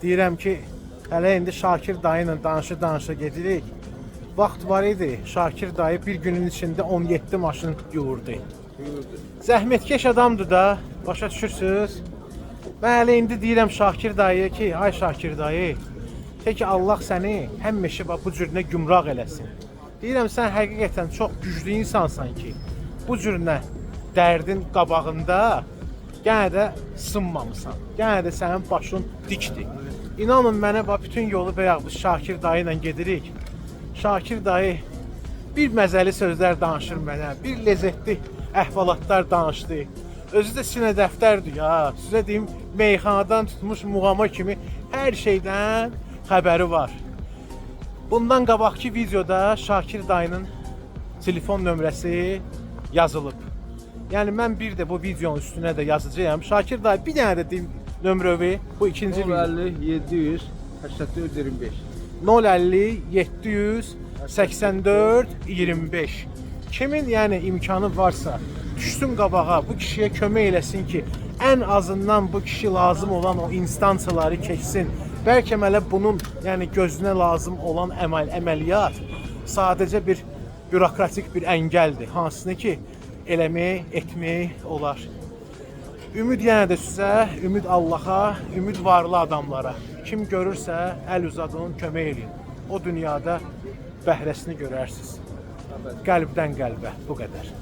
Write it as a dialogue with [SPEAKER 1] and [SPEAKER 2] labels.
[SPEAKER 1] Deyirəm ki, hələ indi Şakir dayı ilə danışa-danışa gedirik. Vaxt var idi, Şakir dayı bir günün içində 17 maşın yuyurdu. Zəhmətkeş adamdır da, başa düşürsünüz? Mən hələ indi deyirəm Şakir dayıya ki, ay Şakir dayı, ki Allah səni həmişə bu cürünə gümrah eləsin. Deyirəm, sən həqiqətən çox güclü insansan ki, bu cürünə dərdin qabağında yenə də sınmamısan. Yenə də sənin başın dikdir. İnanın mənə, bütün yolu bayaq biz Şakir dayı ilə gedirik. Şakir dayı bir məzəli sözlər danışır mənə, bir ləzzətli əhvalatlar danışdı. Özü də sinə dəftərdir ya. Sizə deyim, meyxanadan tutmuş muğama kimi hər şeydən xəbəri var. Bundan qabaqki videoda Şakir dayının telefon nömrəsi yazılıb. Yəni mən bir də bu videonun üstünə də yazacağam. Şakir dayı bir dənə də deyim nömrəvi, bu ikinci video.
[SPEAKER 2] 050 700 84 25.
[SPEAKER 1] 050 784 25. Kimin yəni imkanı varsa düşsün qabağa, bu kişiyə kömək eləsin ki, ən azından bu kişi lazım olan o instansiyaları keçsin. Bəlkə mələ bunun yəni gözünə lazım olan əməliyyat sadəcə bir bürokratik bir əngəldir. Hansını ki, eləmək, etmək olar. Ümid yenə də sizə, ümid Allaha, ümid varlı adamlara. Kim görürsə, əl uzadın, kömək edin. O dünyada bəhrəsini görərsiniz. Qəlbdən qəlbə, bu qədər.